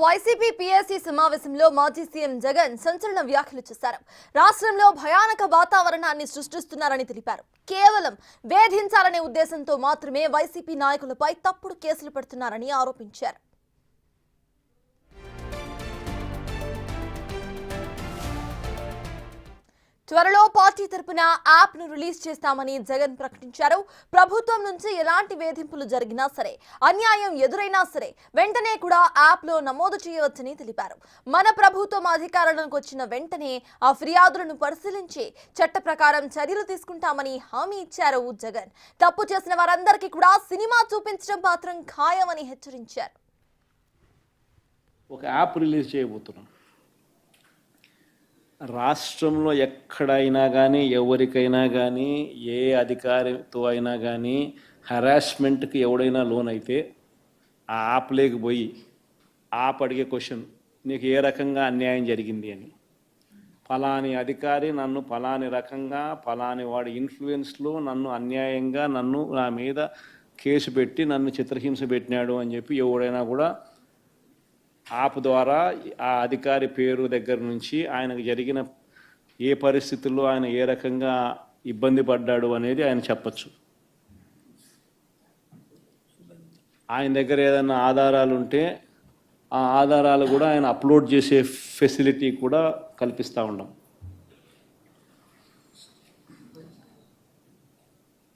YCP PSC సమావేశంలో మాజీ CM Jagan సంచలన వ్యాఖ్యలు చేశారు. రాష్ట్రంలో భయానక వాతావరణాన్ని సృష్టిస్తున్నారని తెలిపారు. కేవలం వేధించాలనే ఉద్దేశంతో మాత్రమే వైసీపీ నాయకులపై తప్పుడు కేసులు పెడుతున్నారని ఆరోపించారు. త్వరలో పార్టీ తరపున యాప్ ను రిలీజ్ చేస్తామని జగన్ ప్రకటించారు. ప్రభుత్వం నుంచి ఎలాంటి వేధింపులు జరిగినా సరే, అన్యాయం ఎదురైనా సరే వెంటనే కూడా యాప్ లో నమోదు చేయవచ్చని తెలిపారు. మన ప్రభుత్వం అధికారంలోకి వచ్చిన వెంటనే ఆ ఫిర్యాదులను పరిశీలించి చట్ట ప్రకారం చర్యలు తీసుకుంటామని హామీ ఇచ్చారు జగన్. తప్పు చేసిన వారందరికీ కూడా సినిమా చూపించడం మాత్రం ఖాయమని హెచ్చరించారు. ఒక యాప్ రిలీజ్ చేయబోతున్నాం. రాష్ట్రంలో ఎక్కడైనా కానీ, ఎవరికైనా కానీ, ఏ అధికారితో అయినా కానీ హరాస్మెంట్కి ఎవడైనా లోన్ అయితే ఆ యాప్ లేకపోయి యాప్ అడిగే క్వశ్చన్, నీకు ఏ రకంగా అన్యాయం జరిగింది అని. ఫలాని అధికారి నన్ను ఫలాని రకంగా, ఫలాని వాడి ఇన్ఫ్లుయెన్స్లో నన్ను అన్యాయంగా నా మీద కేసు పెట్టి నన్ను చిత్రహింస పెట్టినాడు అని చెప్పి ఎవడైనా కూడా యాప్ ద్వారా ఆ అధికారి పేరు దగ్గర నుంచి ఆయనకు జరిగిన ఏ పరిస్థితుల్లో ఆయన ఏ రకంగా ఇబ్బంది పడ్డాడు అనేది ఆయన చెప్పచ్చు. ఆయన దగ్గర ఏదైనా ఆధారాలు ఉంటే ఆ ఆధారాలు కూడా ఆయన అప్లోడ్ చేసే ఫెసిలిటీ కూడా కల్పిస్తూ ఉన్నాం.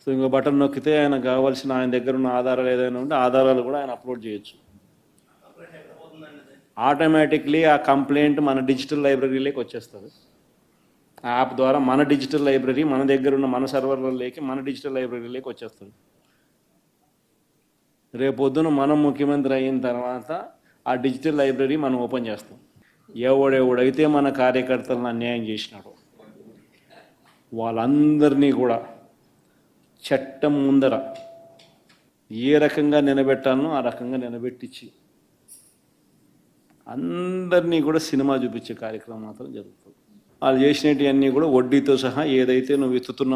సో ఇంకో బటన్ నొక్కితే ఆయన కావాల్సిన ఆయన దగ్గర ఉన్న ఆధారాలు ఏదైనా ఉంటే ఆధారాలు కూడా ఆయన అప్లోడ్ చేయొచ్చు. ఆటోమేటిక్లీ ఆ కంప్లైంట్ మన డిజిటల్ లైబ్రరీలోకి వచ్చేస్తుంది. ఆ యాప్ ద్వారా మన డిజిటల్ లైబ్రరీ, మన దగ్గర ఉన్న మన సర్వర్లలోకి, మన డిజిటల్ లైబ్రరీలోకి వచ్చేస్తుంది. రేపొద్దున మనం ముఖ్యమంత్రి అయిన తర్వాత ఆ డిజిటల్ లైబ్రరీ మనం ఓపెన్ చేస్తాం. ఎవడెవడైతే మన కార్యకర్తలను అన్యాయం చేసినాడో వాళ్ళందరినీ కూడా చట్టం ముందర ఏ రకంగా నిలబెట్టాలనో ఆ రకంగా నిలబెట్టించి అందరినీ కూడా సినిమా చూపించే కార్యక్రమం మాత్రం జరుగుతుంది. వాళ్ళు చేసినవన్నీ కూడా వడ్డీతో సహా ఏదైతే నువ్వు ఎత్తుతున్నావు